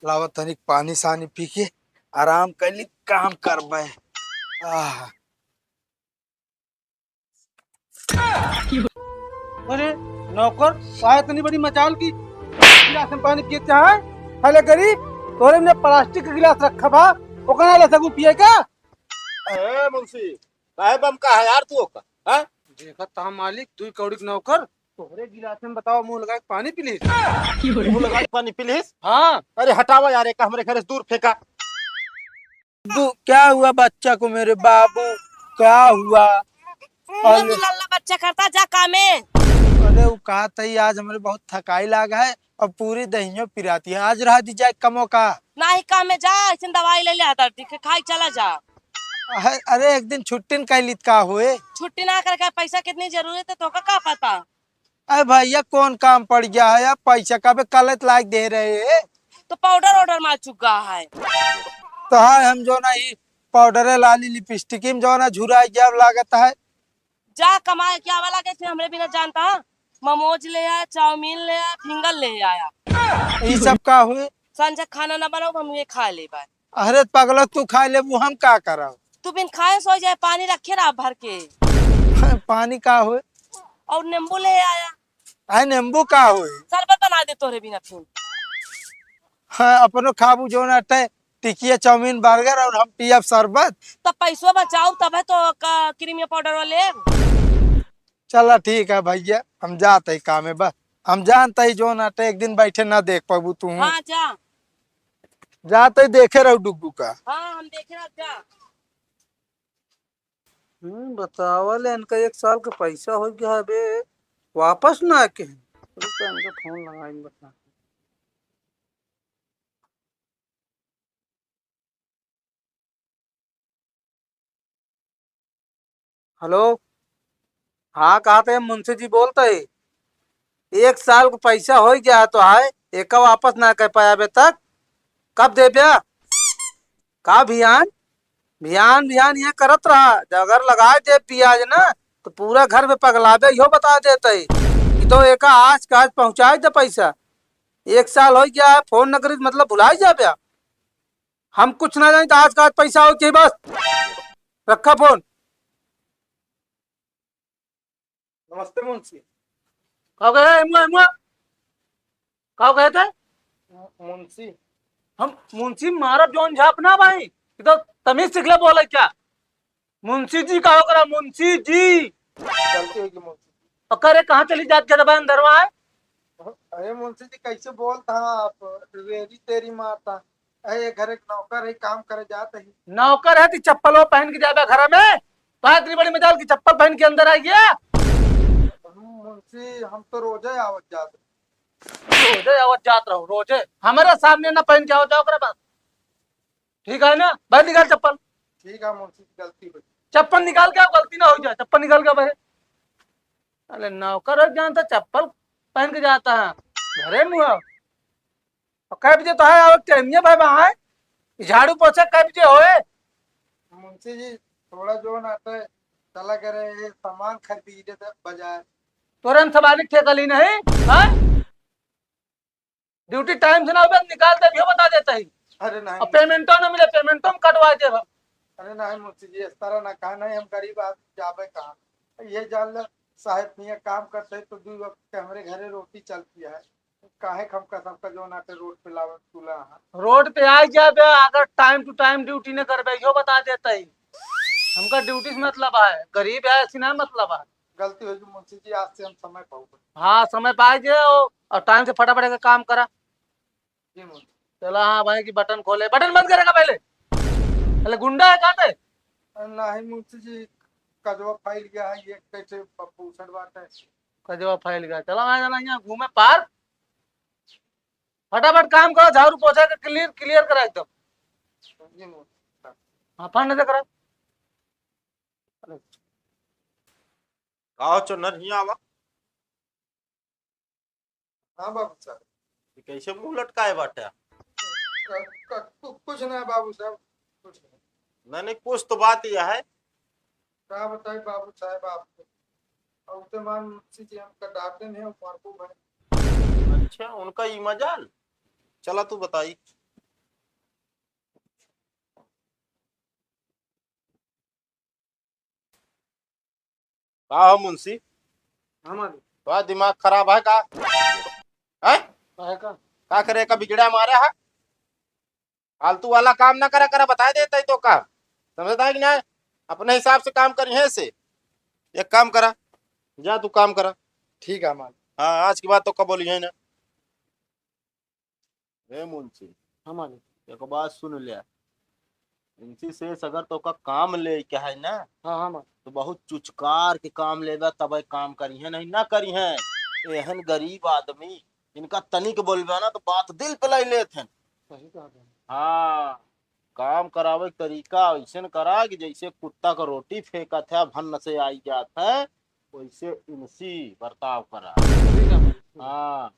लावा तनिक पानी सानी पी के आराम कर ली, काम कर बे। आह। अरे नौकर पाए इतनी बड़ी मचाल की गिलास में पानी पिए चाहे हले गरीब तोरे ने प्लास्टिक का गिलास रखा बा ओकरा ले सकू पिए का। ए मुंशी काहे बम का है यार तू का हैं? देखा ता मालिक तू कौड़ी के नौकर तोरे गिलास में बताओ मुंह लगा के पानी पी ली। मुंह लगा के पानी प्लीज। हाँ अरे हटावा यार एक हमरे घर से दूर फेंका। क्या हुआ बच्चा को, मेरे बाबू क्या हुआ? मुंह तो लल्ला बच्चा करता जा कामे। अरे वो कहा था ही आज हमें बहुत थकाई लागा है और पूरी दहियों पिराती है, आज रहा दी जाए कमो का। ना ही कामे जा ऐसे दवाई ले ले आता खाई चला जा। अरे एक दिन छुट्टी न कैलित का हुए। छुट्टी ना करके पैसा कितनी जरूरत है तो का पता। अरे भैया कौन काम पड़ गया है, आप पैसा का भी कलत लायक दे रहे हैं। तो पाउडर ऑर्डर मार चुका है। तो हाँ हम जो ना ही पाउडर लाली लिपस्टिक में जो ना झुराई गया लागत है। जा कमाए क्या वाला कैसे हमरे बिना जानता। मोमोज ले आया, चाउमीन ले आया, फिंगर ले आया। ये सब का हुए? संजय खाना ना बनाओ हम ये खा ले बाय। अरे पगला तू खा ले वो हम का करा। तू बिन खाए सो जाए पानी रखे रहा भर के। पानी का हुए? और नींबू ले आया। अरे नींबू का हुए? शरबत बना दे तोरे बिना फिर। हाँ अपनो खाबू जो ना टिकिया चाउमीन बर्गर और हम पियब शरबत। तो पैसों बचाओ तब है तो क्रीमिया पाउडर वाले। चला ठीक है भैया, हम जाते ही काम है बस। हम जानते ही जो ना एक दिन बैठे ना देख पाबू तू। हाँ जा। जाते ही देखे रहो डुगू का। हाँ हम देख रहे जा। बतावल इनका 1 साल का पैसा हो गया है बे वापस ना आके रुको इनका फोन लगाएंगे बता। हेलो हाँ कहा थे मुंशी जी बोलते है 1 साल का पैसा हो गया है तो आए एक वापस ना कर पाया अभी तक। कब दे ब्या का भियान भियान भियान ये करत रहा अगर लगाए दे पियाज ना तो पूरा घर में पगलाबे यो बता देते कि तो एक आज का आज पहुंचाए दे पैसा। 1 साल हो गया है फोन न करी मतलब भुलाई जा ब्या। हम कुछ ना जाने तो आज का आज पैसा हो चाहिए बस। रखा फोन। नमस्ते मुंशी। कब गए कब गए थे मुंशी? हम मुंशी मारब जोन झापना भाई तो तमीज सिखले बोले क्या मुंशी जी कहो करा मुंशी जी। गलती होगी मुंशी। और करे कहाँ चली जात के दबा अंदर है। अरे मुंशी जी कैसे बोलता आप, रेडी तेरी माता। अरे घर एक नौकर है काम करे जाते ही। नौकर है तो चप्पल वो पहन के जाबे घर में तो इतनी बड़ी मजाल की चप्पल पहन के अंदर आई गया। मुंशी हम तो रोजे आवत जाते। रोजे आवत जात रहो रोजे हमारे सामने ना पहन के आओ जाओ करे बस ठीक है ना। भाई निकाल चप्पल। ठीक है मुंशी जी गलती हुई। चप्पल निकाल के आओ गलती ना हो जाए चप्पल निकाल के भाई। अरे नौकर है जानता चप्पल पहन के जाता है घरे मुँह और कह बजे तो है आवक टाइम भाई वहां है झाड़ू पोछा कह बजे होए। मुंशी जी थोड़ा जो ना चला करे ये सामान खरीदे थे बाजार। तुरंत सवारी ठेकली नहीं हाँ? ड्यूटी टाइम से ना हो निकाल दे भी बता देता ही। अरे नहीं और पेमेंटो ना मिले पेमेंटो में कटवा दे। अरे नहीं मुंशी जी इस तरह ना कहा नहीं, हम गरीब आदमी जाबे कहाँ ये जान लो। साहेब मियाँ काम करते तो 2 वक्त के हमारे घरे रोटी चलती है। काहे हम कसम का जो ना रोड पे लावन तुला है। रोड पे आ जाबे अगर टाइम टू टाइम ड्यूटी न करबे यो बता देता ही। हमका ड्यूटी से मतलब है गरीब है ऐसी ना मतलब है। गलती होगी मुंशी जी, आज से हम समय पाऊंगे। हाँ समय पाए जे और टाइम से फटाफट का काम करा। जी मुंशी। चला हाँ भाई की बटन खोले बटन बंद करेगा पहले गुंडा है कहते। नहीं मुंशी जी कजवा फैल गया है, ये कैसे पूछड़ बात है। कजवा फैल गया चला मैं जाना यहाँ घूमे पार्क फटाफट काम करो झाड़ू पोछा के क्लियर क्लियर करा एकदम। जी मुंशी। हाँ फंड दे करा। आओ चो नर हिया आवा। हाँ बाबू साहब। ये कैसे मुंह लटकाए बाटे? कुछ नहीं बाबू साहब कुछ नहीं। नहीं कुछ तो बात यह है। क्या बताए बाबू साहब आपको, और तो मान मुंशी जी हमका डांटे नहीं मारकू भाई। अच्छा उनका ये मजाल। चला तू बताई। का हो मुंशी, हाँ मालिक। तो दिमाग खराब है का? है काहे का? का करे का बिगड़ा मारे है? फालतू वाला काम ना करा करा बता देता है तो काम समझता है कि नहीं? अपने हिसाब से काम करिए से। एक काम करा, जा तू काम करा। ठीक है मालिक। हाँ आज की बात तो कब बोली है ना। ए मुंशी, हाँ मालिक। एक बात सुन लिया, इनसी से अगर तो का काम ले क्या है ना, हाँ हाँ मालिक। तो बहुत चुचकार के काम लेगा तब काम करी है, नहीं ना करी है। एहन गरीब आदमी इनका तनिक बोलबा ना तो बात दिल पे लाई लेते हैं। सही कहा तुमने। हाँ, काम करावे के तरीका ऐसे करा कि जैसे कुत्ता का रोटी फेंका था भन्न से आई जात है, वैसे इनसी बर्ताव करा। ठीक है मालिक। हाँ,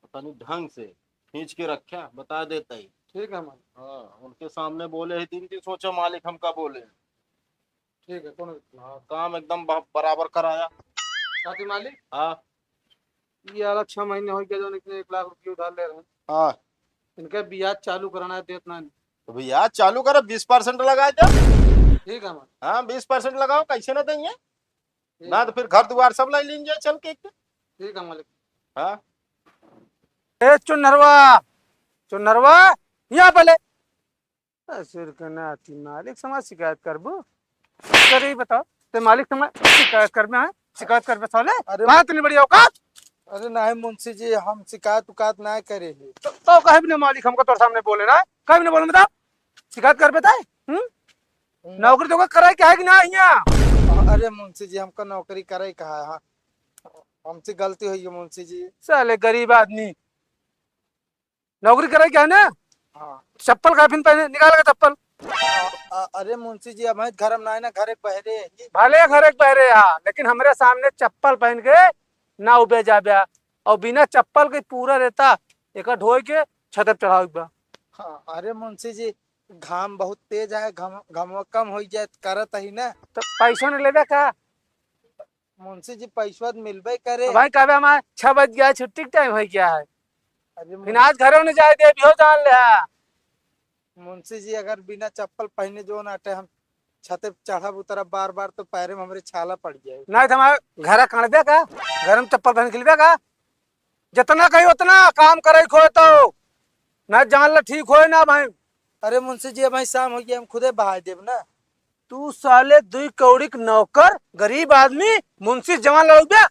तनी ढंग से खींच के रखा बता देता ही। ठीक है मालिक। हाँ, उनके सामने बोले है दिन की सोचो मालिक हमका बोले। ठीक है, कौन? हाँ, काम एकदम बराबर कराया। साथी मालिक, हाँ ये अलग 6 महीने हो गए जो इतने 1 लाख रुपये उधार ले रहे हैं। हाँ, इनका ब्याज चालू कराना है, देतना नहीं। तो भैया चालू करो 20% लगा दो। ठीक है मालिक। हाँ 20% लगाओ, कैसे ना देंगे ठीक ना, है। तो फिर घर द्वार सब लाई लेंगे चल के। ठीक है मालिक। हाँ ए चुनरवा, चुनरवा, यहाँ पहले सिर करना आती मालिक समाज शिकायत करबू। सर ये बताओ, ते मालिक समाज शिकायत करबे हैं? शिकायत करबे साले? अरे कहाँ इतनी बड़ी औकात? अरे नहीं मुंशी जी, हम शिकायत उकायत ना करे है। तो कहे भी नहीं मालिक हमको तोर सामने बोले ना, कहे भी नहीं बोले बताओ। शिकायत करबे ताई? नौकरी तो कराई क्या है कि ना यहाँ? अरे मुंशी जी, हमको नौकरी करे कहा है। हाँ, हमसे गलती हुई है मुंशी जी। साले गरीब आदमी नौकरी कराई क्या है ना? हाँ। चप्पल का फिर पहने निकाल के चप्पल। अरे मुंशी जी, अब घर में ना है ना, घर एक बहरे है ये। भले घर एक पहरे यहाँ, लेकिन हमारे सामने चप्पल पहन के ना उबे जा बया, और बिना चप्पल के पूरा रहता एक ढोई के छत पे चढ़ाओ बा। हाँ, अरे मुंशी जी, घाम बहुत तेज है, घम कम हो जाए तो करत ही ना। तो पैसों ने लेबे का? मुंशी जी पैसा मिलबे करे। तो भाई कहे हमारे 6 बज गया, छुट्टी का टाइम हो गया है, अरे फिर आज घरों ने जाए दे भी हो जान ले। मुंशी जी, अगर बिना चप्पल पहने जो ना हम छत पे चढ़ब उतरब बार बार तो पैर में हमारे छाला पड़ जाए। नहीं तो हमारे घर कड़बे का, घर में चप्पल पहन के लेबे का? जितना कही उतना काम करे खोए तो ना जान ले ठीक होए ना भाई। अरे मुंशी जी, हमारी शाम हो गई, हम खुदे बहा देब ना। तू साले 2 कौड़ी के नौकर, गरीब आदमी, मुंशी जवान लड़बे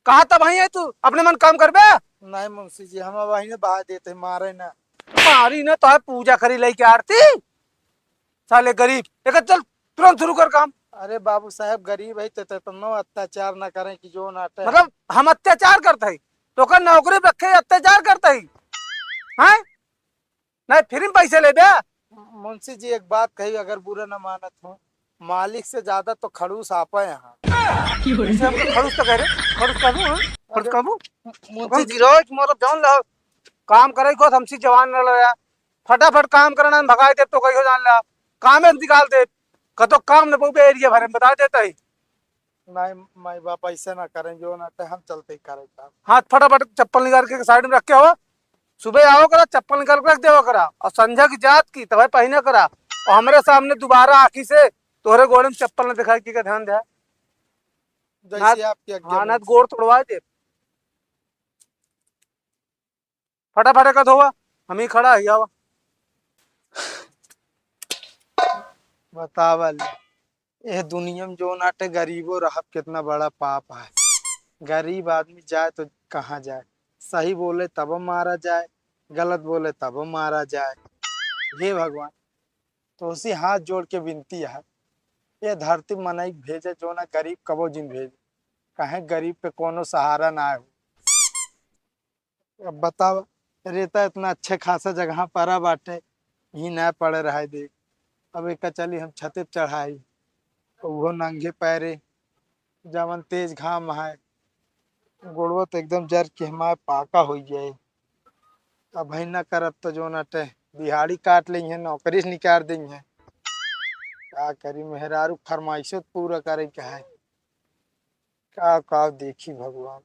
कहा था भाई है तू अपने मन काम करबे? नहीं मुंशी जी, हम वही ने बहा देते, मारे ना। मारी ना तो है पूजा करी लेके आरती, साले गरीब एक चल तुरंत शुरू कर काम। अरे बाबू साहब, गरीब है तो तुम अत्याचार ना करें कि जो नाटे। मतलब हम अत्याचार करते ही तो का नौकरी रखे अत्याचार करते ही हैं? नहीं फिर हम पैसे ले बे। मुंशी जी, एक बात कही, अगर बुरा न मानत हो, मालिक से ज्यादा तो खड़ूस आप है यहाँ। खड़ूस तो कह रहे, खड़ूस कहबू हां? खड़ूस कहबू? मुंशी जी, रोज मोर जान लो काम करे को हमसी जवान न लया, फटाफट काम करना भगाए दे तो कहियो जान ला, काम में निकाल दे कतो काम न पउबे एरिया भरे में बता देता ही। नहीं माई बाप ऐसे ना करें, जो नाटे हम चलते ही करें काम। हाथ फटाफट चप्पल निकाल के साइड में रख के हो, सुबह आओ करा चप्पल निकाल के रख देवा करा, और संध्या की जात की तब पहने करा, और हमारे सामने दोबारा आखी से तोहरे गोड़े में चप्पल न दिखाई की का ध्यान दे। जैसे आपकी आज्ञा हाँ ना मुंशी। गोड़ तोड़वा दे फटाफट का धोवा, हम ही खड़ा है आवा। बतावल, ये दुनिया में जो नाटे गरीबों रहा कितना बड़ा पाप है। गरीब आदमी जाए तो कहाँ जाए, सही बोले तब मारा जाए, गलत बोले तब मारा जाए। हे भगवान, तो उसी हाथ जोड़ के विनती है, ये धरती मनई भेजे जो ना गरीब कबो जिन भेजे, कहे गरीब पे कोनो सहारा ना हो। अब बताओ, रेता इतना अच्छे खासा जगह पर बाटे, ही ना पड़े रहा देख। अब एक चली हम छते पे चढ़ाई, तो वो नंगे पैरे, जवन तेज घाम है, गोड़वा तो एकदम जर के हमारे पाका हो जाए। अब है ना करब तो जो नटे दिहाड़ी काट ली है, नौकरी से निकाल दी है। क्या करी, मेहरारू फरमाइशो तो पूरा करे क्या है, का देखी भगवान।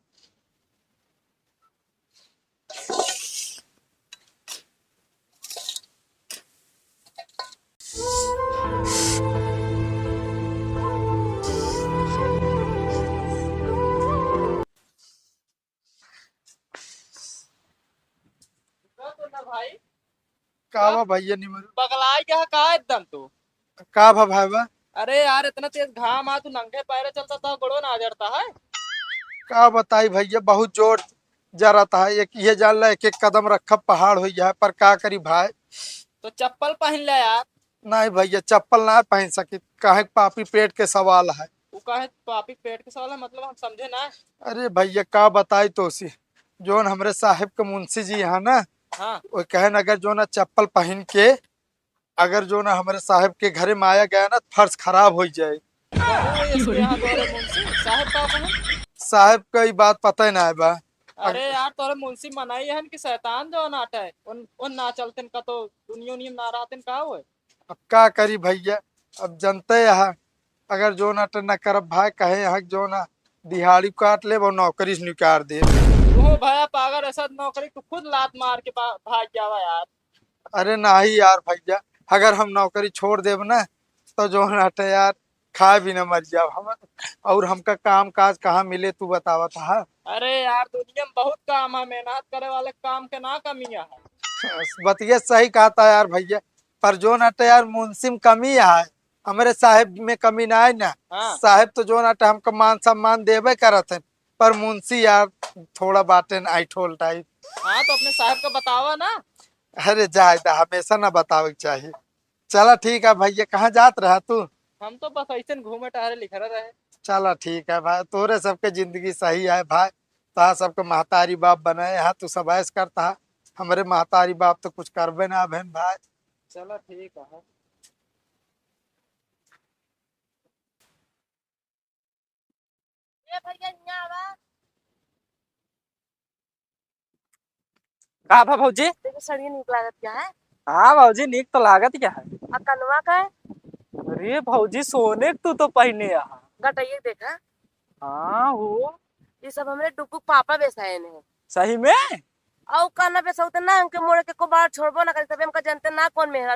भाई का बा भैया निमर बगलाई क्या का एकदम तू। का भा भाई बा अरे यार इतना तेज घाम आ तू नंगे पैरे चलता था गोड़ो ना जड़ता है। का बताई भैया बहुत जोर जरा था एक ये जान ला एक एक कदम रखा पहाड़ हो गया पर का करी भाई। तो चप्पल पहन ले यार। नहीं भैया चप्पल ना पहन सकी काहे पापी पेट के सवाल है। तू काहे पापी पेट के सवाल है मतलब हम समझे ना। अरे भैया का बताई तो सी जोन हमरे साहिब के मुंशी जी यहाँ ना हाँ वो कहन अगर जो ना चप्पल पहन के अगर जो ना हमारे साहब के घरे में आया गया ना फर्श खराब हो जाए। वो इसके यहाँ तोरे मुंशी साहब का कौन। साहब का ई बात पता ही ना है बा। अरे यार तोरे मुंशी मनाई है कि शैतान जो नाट है उन ना चलते का तो दुनिया उनिया ना रहते का हो। अब का करी भैया अब जनते यहाँ अगर जो ना न करब भाई कहे यहाँ जो ना दिहाड़ी काट ले वो नौकरी से निकाल दे। तू भैया पागल ऐसा नौकरी तू खुद लात मार के भाग जावा यार। अरे नहीं यार भैया अगर हम नौकरी छोड़ देब ना तो जो ना यार खा भी न मर जाओ हम और हमका काम काज कहाँ मिले तू बतावा था। अरे यार दुनिया में बहुत काम है मेहनत करे वाले काम के ना कमियां है। बतिया सही कहा था यार भैया पर जो ना यार मुंशी में कमी है हमारे साहेब में कमी ना है ना। हाँ। साहेब तो जो ना हमको मान सम्मान देवे करत है पर मुंशी यार थोड़ा बाटे आई ठोल टाइप। हाँ तो अपने साहब को बतावा ना। अरे जायदा हमेशा ना बतावे के चाहिए। चला ठीक है भैया कहाँ जात रहा तू। हम तो बस ऐसे घूमे टहरे लिख रहे। चला ठीक है भाई तोरे सबके जिंदगी सही है भाई ता सबके महतारी बाप बनाए है तू सब ऐस करता है हमारे महतारी बाप तो कुछ करबे ना बहन भाई। चलो ठीक है। ए भैया यहाँ आवा। का भा भौजी। देखो सड़िया नीक लागत क्या है। हाँ भौजी नीक तो लागत क्या है। आ कनवा का है। अरे भौजी सोने के तू तो पहने यहाँ। गटइये देखा हाँ हो ये सब हमरे डुकू पापा बेसाए ने। सही में। औ काना बेसाउते ना हमके मोड़े के को बार छोड़बो ना करे तबे हमका जानते ना कौन मेहरा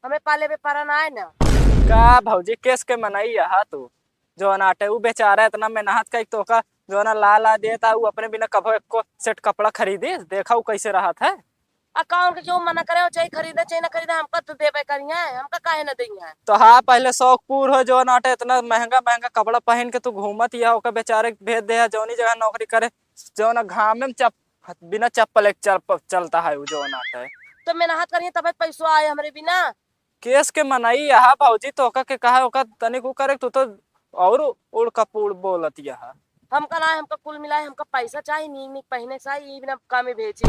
हमें पाले बे पारा ना है ना। का भौजी केस के मनाई यहाँ तू जो नाटे वो बेचारा इतना मेहनत का तो का जो ना ला देता वो अपने बिना कभो एक को सेट कपड़ा खरीदे देखा वो कैसे रहा था। अकाउंट के क्यों मना करे चाहे खरीदे चाहे ना खरीदे हमका तो देबे करिया है हमका काहे ना दइया। तो हाँ पहले शौक पूर हो जो नाटे इतना महंगा महंगा कपड़ा पहन के तू घूमत या ओका बेचारे भेज दे जौनी जगह नौकरी करे जो ना घाम में बिना चप्पल एक चलता है वो जो नाटे। तो मेहनत करिए तबे पैसो आए हमरे बिना। केस के मनाई यहाँ भौजी तो ओका के कहा ओका तनिक वो करे तू तो और उड़ कपूड़ बोलत यहाँ। हमका ना हमका कुल मिलाए हमका पैसा चाहिए नीक नीक पहने चाहिए ई बिना कामे भेजी।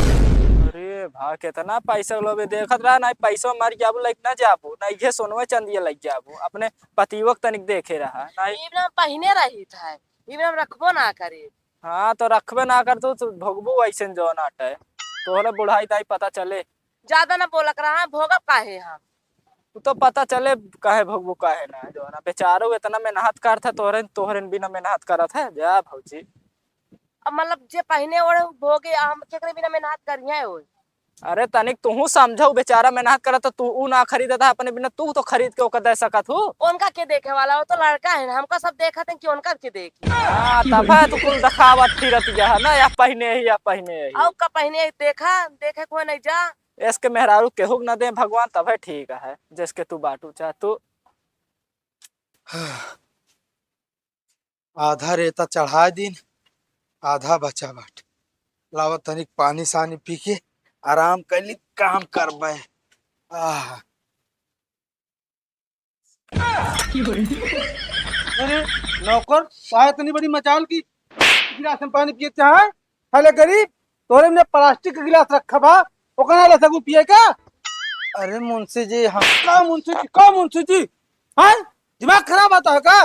अरे भा कितना पैसा लोग देखत रहा ना पैसा मर जाबू लाइक ना जाबू ना ये सोनवे चंदिया लग जाबू अपने पतिवक तनिक देखे रहा ना। ई बिना पहने रही था ई बिना रखबो ना करे। हाँ तो रखबे ना कर तू भोगबू ऐसे जो नाटे तोहरे बुढ़ाई दाई पता चले। ज्यादा ना बोलक रहा भोगब काहे हम। तू तो पता चले काहे भोगबू काहे ना जो ना बेचारो इतना मेहनत करता तोहरे बिना मेहनत करत है जा भौजी। अब मतलब जे पहने ओढ़े भोगे हम केकरे बिना मेहनत करिए ओए। अरे तनिक तू समझो बेचारा मेहनत करत तू ऊ ना खरीदता अपने बिना तू तो खरीद के ओकर दे सकत हूँ। उनका के देखे वाला हो तो लड़का है ना हमका सब देखत है कि उनका के देखी। हाँ तब है तू कुल दिखावत फिरत जा ना या पहने ही या पहने ही। औ का पहने देखा देखे कोई नहीं जा। इसके मेहरारू केहू न दे भगवान तब है ठीक है जिसके तू बाटू चाह तू। आधा रेता चढ़ा दिन आधा बचा बाट लावा तनिक पानी सानी पी के आराम कर ली काम करबे। अरे नौकर चाहे इतनी बड़ी मचाल की गिलास में पानी पिए चाहे पहले गरीब तोरे में प्लास्टिक का गिलास रखा बा ओकरा ला सकू पिए का। अरे मुंशी जी हम का मुंशी जी हैं दिमाग खराब आता है का।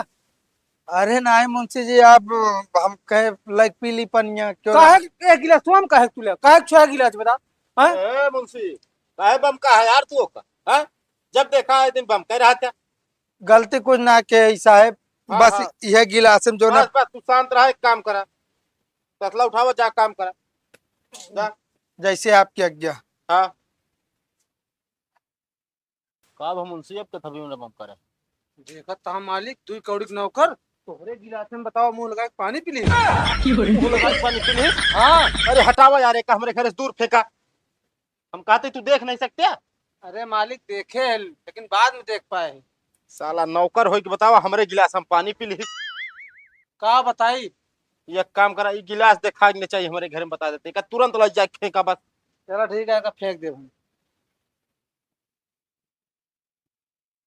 अरे नहीं मुंशी जी आप हम कहे लाइक पीली पनिया क्यों काहे एक गिलास तुम काहे तू ले काहे छह गिलास बता हैं। ए मुंशी काहे बम का है यार तू का हैं जब देखा है दिन बम कह रहा था। गलती कुछ ना के साहब हाँ, बस हाँ। यह गिलास में जो ना बस बस तू शांत रहा एक काम करा तसला उठावा जा काम करा जा। जैसे आपकी आज्ञा। हाँ का हम मुंशी अब कभी उन्हें बम करे देखा ता मालिक तू कौड़ी के नौकर तोहरे गिलास में बताओ मुंह लगा के पानी पी ली मुंह लगा के पानी पी ली। हाँ अरे हटावा यार एक हमरे घर से दूर फेंका हम कहते तू देख नहीं सकते? अरे मालिक देखे है, लेकिन बाद में देख पाए। साला नौकर हो के बतावा हमरे गिलास हम पानी पी ली। का बताई? ये काम करा, ये गिलास देखा के नहीं चाहिए हमारे घर में बता देते का तुरंत लग जाए फेंका बस। चलो ठीक है, फेंक दे भाई।